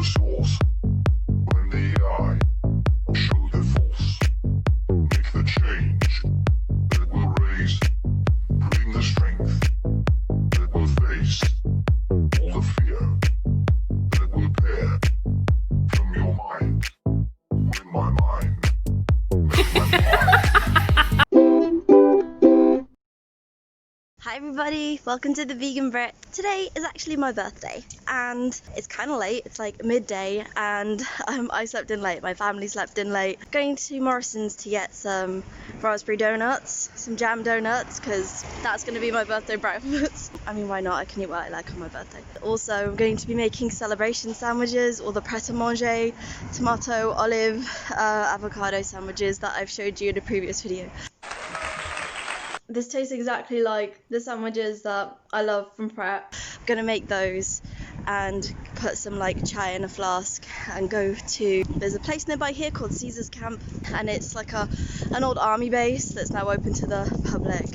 the source. When the eye show the force, make the change that will raise, bring the strength that will face all the fear that will bear from your mind. When my mind, Hi everybody, welcome to the Vegan Brit. Today is actually my birthday and it's kind of late, it's like midday and I slept in late, my family slept in late. Going to Morrison's to get some raspberry donuts, some jam donuts, because that's going to be my birthday breakfast. I mean, why not, I can eat what I like on my birthday. Also, I'm going to be making celebration sandwiches, or the pret-a-manger, tomato, olive, avocado sandwiches that I've showed you in a previous video. This tastes exactly like the sandwiches that I love from Pret. I'm gonna make those and put some like chai in a flask and go to, there's a place nearby here called Caesar's Camp, and it's like an old army base that's now open to the public.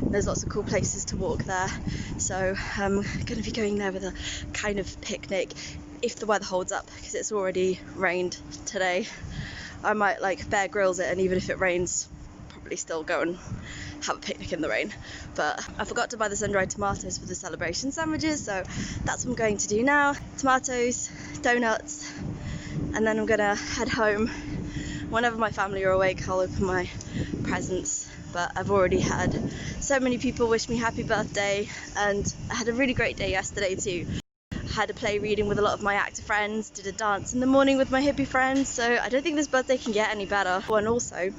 There's lots of cool places to walk there, so I'm gonna be going there with a kind of picnic if the weather holds up, because it's already rained today. I might like Bear Grylls it, and even if it rains, probably still go and have a picnic in the rain. But I forgot to buy the sun-dried tomatoes for the celebration sandwiches, so that's what I'm going to do now. Tomatoes, donuts, and then I'm gonna head home. Whenever my family are awake, I'll open my presents, but I've already had so many people wish me happy birthday, and I had a really great day yesterday too. Had a play reading with a lot of my actor friends, did a dance in the morning with my hippie friends, so I don't think this birthday can get any better. Oh, and also,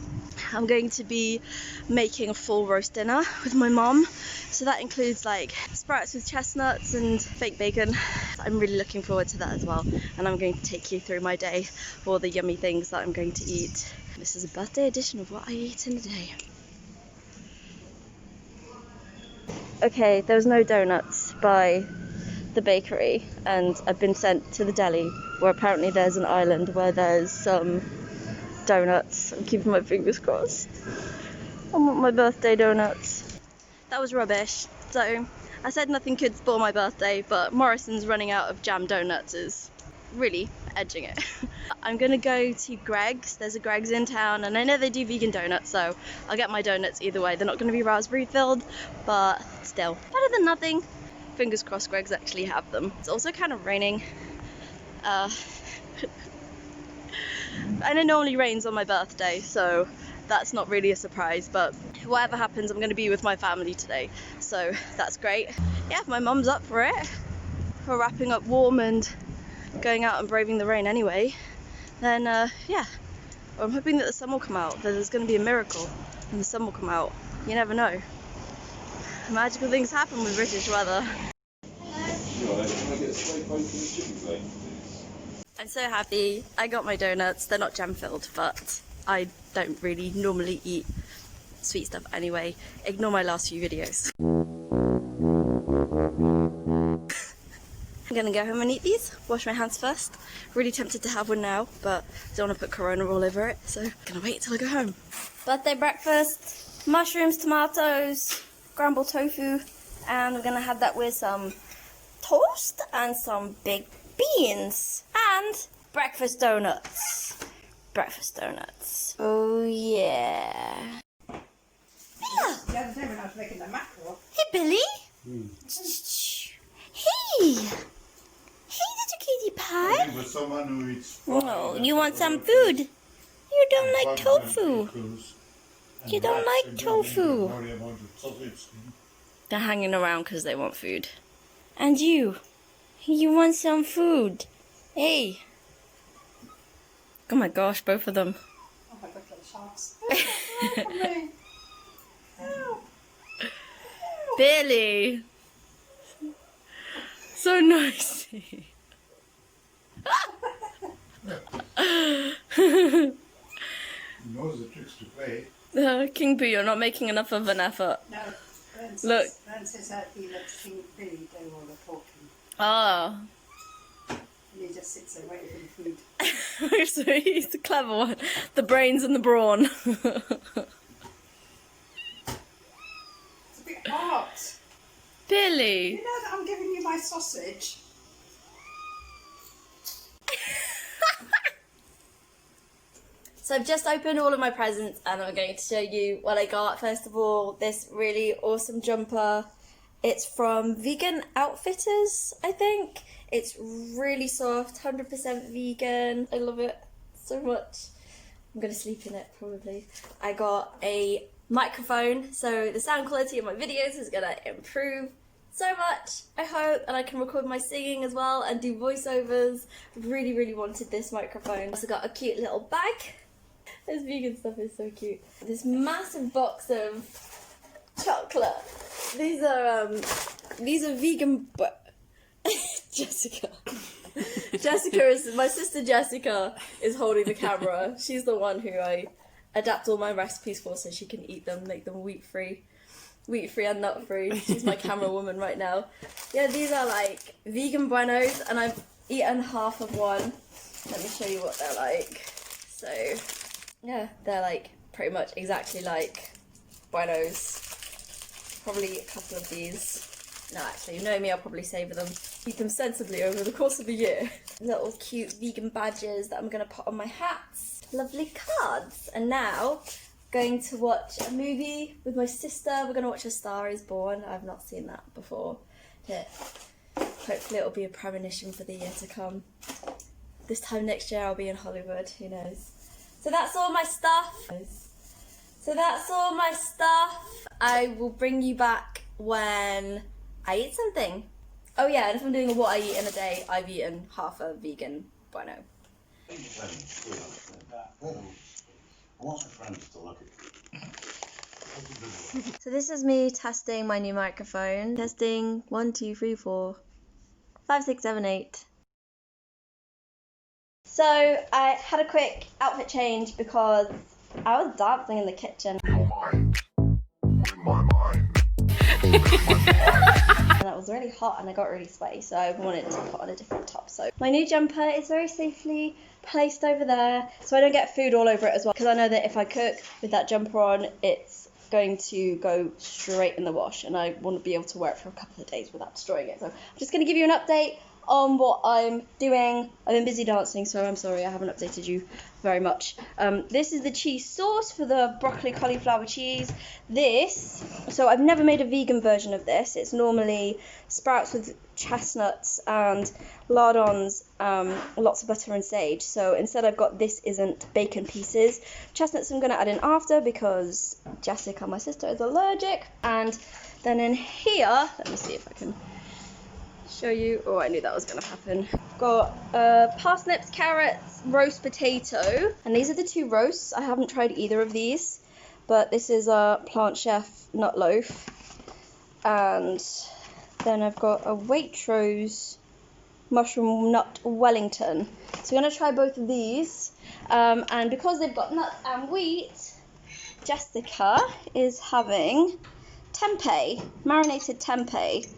I'm going to be making a full roast dinner with my mom, so that includes like sprouts with chestnuts and fake bacon. I'm really looking forward to that as well, and I'm going to take you through my day, all the yummy things that I'm going to eat. This is a birthday edition of what I eat in a day. Okay, there was no donuts by the bakery, and I've been sent to the deli where apparently there's an island where there's some donuts. I'm keeping my fingers crossed. I want my birthday donuts. That was rubbish, so I said nothing could spoil my birthday, but Morrison's running out of jam donuts is really edging it. I'm gonna go to Greggs. There's a Greggs in town, and I know they do vegan donuts, so I'll get my donuts either way. They're not gonna be raspberry filled, but still better than nothing. Fingers crossed Greggs actually have them. It's also kind of raining. And it normally rains on my birthday, so that's not really a surprise, but whatever happens, I'm going to be with my family today, so that's great. Yeah, my mum's up for it. For wrapping up warm and going out and braving the rain anyway, then yeah, well, I'm hoping that the sun will come out, that there's going to be a miracle and the sun will come out. You never know. Magical things happen with British weather. I'm so happy I got my donuts. They're not jam filled, but I don't really normally eat sweet stuff anyway. Ignore my last few videos. I'm gonna go home and eat these. Wash my hands first. Really tempted to have one now, but I don't want to put Corona all over it, so I'm gonna wait till I go home. Birthday breakfast, mushrooms, tomatoes, scrambled tofu, and we're gonna have that with some toast and some baked beans and breakfast donuts. Breakfast donuts. Oh yeah. The other day when I was making the mackerel. Hey Billy. Hey. Hey little kitty pie. with someone who eats Oh, you want some food? You don't like tofu. You don't like tofu. They're hanging around because they want food. And you want some food? Hey. Oh my gosh, both of them. Oh my God, little sharks. Billy. So noisy. He knows the tricks to play. King Boo, you're not making enough of an effort. No, Vern Look. says that he lets King Billy do all the talking. Ah. And he just sits there waiting for the food. So he's the clever one. The brains and the brawn. It's a bit hot. Billy. You know that I'm giving you my sausage? So I've just opened all of my presents and I'm going to show you what I got. First of all, this really awesome jumper. It's from Vegan Outfitters, I think. It's really soft, 100% vegan. I love it so much. I'm going to sleep in it probably. I got a microphone, so the sound quality of my videos is going to improve so much, I hope, and I can record my singing as well and do voiceovers. Really, really wanted this microphone. Also got a cute little bag. This vegan stuff is so cute. This massive box of chocolate. These are vegan, but Jessica. My sister Jessica is holding the camera. She's the one who I adapt all my recipes for so she can eat them, make them wheat-free and nut-free. She's my camera woman right now. Yeah, these are like vegan buenos and I've eaten half of one. Let me show you what they're like. So, yeah, they're like pretty much exactly like buenos. Probably a couple of these. No, actually, you know me, I'll probably savour them. Eat them sensibly over the course of the year. Little cute vegan badges that I'm going to put on my hats. Lovely cards. And now, going to watch a movie with my sister. We're going to watch A Star Is Born. I've not seen that before. Yeah. Hopefully it'll be a premonition for the year to come. This time next year I'll be in Hollywood, who knows. So that's all my stuff. I will bring you back when I eat something. Oh yeah, and if I'm doing a what I eat in a day, I've eaten half a vegan bueno. So this is me testing my new microphone. Testing 1, 2, 3, 4, 5, 6, 7, 8. So I had a quick outfit change because I was dancing in the kitchen. Your mind. In my mind. And that was really hot and I got really sweaty, so I wanted to put on a different top. So my new jumper is very safely placed over there so I don't get food all over it as well, because I know that if I cook with that jumper on, it's going to go straight in the wash and I want to be able to wear it for a couple of days without destroying it. So I'm just going to give you an update on what I'm doing. I've been busy dancing, so I'm sorry I haven't updated you very much. This is the cheese sauce for the broccoli cauliflower cheese. So I've never made a vegan version of this. It's normally sprouts with chestnuts and lardons, lots of butter and sage. So instead I've got this isn't bacon pieces. Chestnuts I'm going to add in after because Jessica, my sister, is allergic. And then in here, let me see if I can show you. Oh, I knew that was going to happen. Got parsnips, carrots, roast potato, and these are the two roasts. I haven't tried either of these, but this is a Plant Chef nut loaf, and then I've got a Waitrose mushroom nut Wellington. So I'm going to try both of these, and because they've got nuts and wheat, Jessica is having tempeh, marinated tempeh.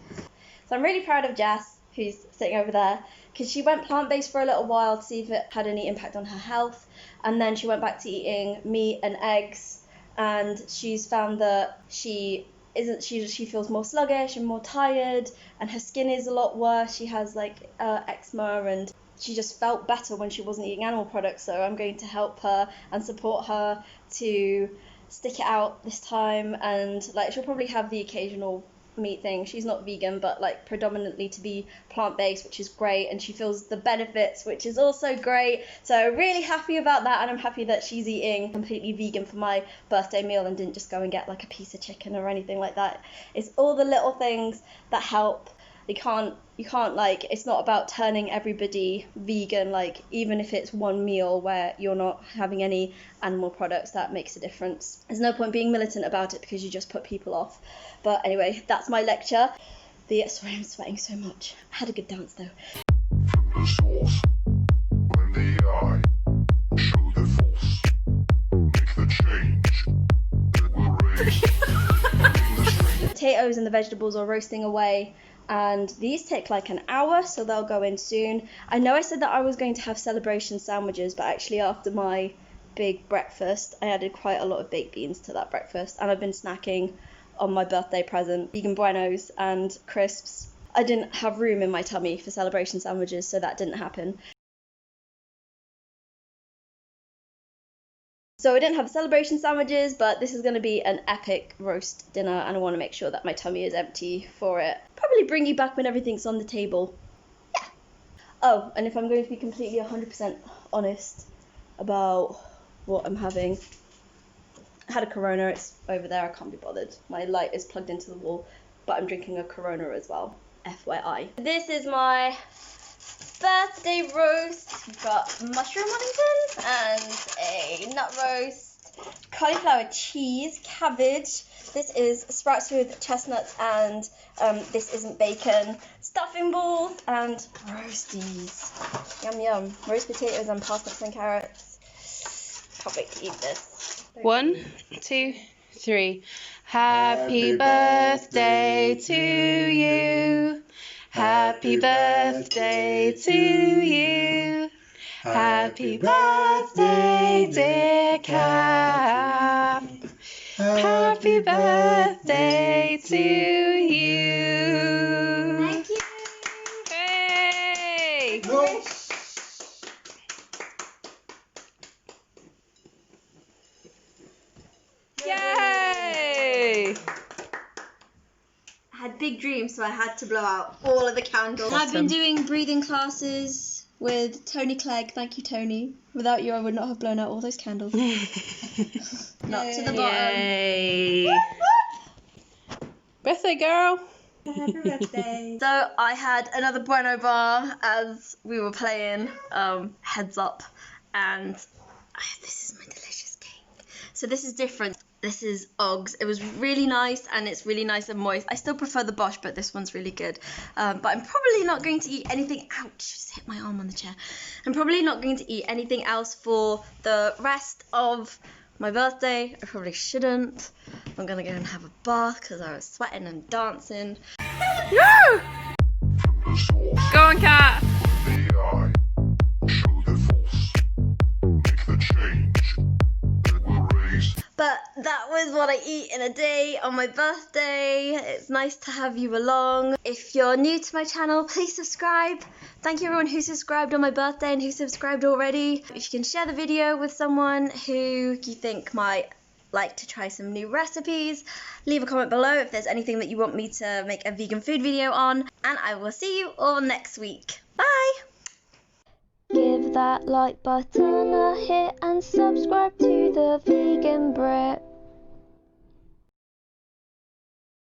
So I'm really proud of Jess, who's sitting over there, because she went plant-based for a little while to see if it had any impact on her health, and then she went back to eating meat and eggs, and she's found that she feels more sluggish and more tired, and her skin is a lot worse. She has like eczema, and she just felt better when she wasn't eating animal products. So I'm going to help her and support her to stick it out this time, and like she'll probably have the occasional meat thing. She's not vegan, but like predominantly to be plant-based, which is great, and she feels the benefits, which is also great. So really happy about that, and I'm happy that she's eating completely vegan for my birthday meal and didn't just go and get like a piece of chicken or anything like that. It's all the little things that help. You can't like, it's not about turning everybody vegan, like even if it's one meal where you're not having any animal products, that makes a difference. There's no point being militant about it because you just put people off. But anyway, that's my lecture. Sorry, I'm sweating so much. I had a good dance though. From the source. When the eye. Show the force. Make the change. That will raise. The strength. The potatoes and the vegetables are roasting away, and these take like an hour, so they'll go in soon. I know I said that I was going to have celebration sandwiches, but actually after my big breakfast, I added quite a lot of baked beans to that breakfast, and I've been snacking on my birthday present, vegan buenos and crisps. I didn't have room in my tummy for celebration sandwiches, so that didn't happen. So I didn't have celebration sandwiches, but this is going to be an epic roast dinner, and I want to make sure that my tummy is empty for it. Probably bring you back when everything's on the table. Yeah. Oh, and if I'm going to be completely 100% honest about what I'm having, I had a Corona. It's over there. I can't be bothered. My light is plugged into the wall, but I'm drinking a Corona as well. FYI. This is my birthday roast. We've got mushroom Wellingtons and a nut roast, cauliflower cheese, cabbage. This is sprouts with chestnuts, and this isn't bacon. Stuffing balls and roasties. Yum yum. Roast potatoes and parsnips and carrots. Can't wait to eat this. 1, 2, 3. Happy birthday to you. Happy birthday to you. Happy birthday, dear Cap. Happy birthday to you. Thank you. Hey! Yay! I had big dreams, so I had to blow out all of the candles. I've been doing breathing classes with Tony Clegg. Thank you, Tony. Without you, I would not have blown out all those candles. Not to the bottom. Yay! Birthday girl! Happy birthday. So I had another Bueno bar as we were playing Heads Up, and this is my delicious cake. So this is different. This is Oggs. It was really nice, and it's really nice and moist. I still prefer the Bosch, but this one's really good. But I'm probably not going to eat anything. Ouch, just hit my arm on the chair. I'm probably not going to eat anything else for the rest of my birthday. I probably shouldn't. I'm gonna go and have a bath because I was sweating and dancing. Woo! From the source, Go on, Kat! the eye, show the force, make the change that will raise. But that was what I eat in a day on my birthday. It's nice to have you along. If you're new to my channel, please subscribe. Thank you everyone who subscribed on my birthday and who subscribed already. If you can share the video with someone who you think might like to try some new recipes, leave a comment below if there's anything that you want me to make a vegan food video on, and I will see you all next week. Bye! Give that like button a hit and subscribe to the Vegan Brit.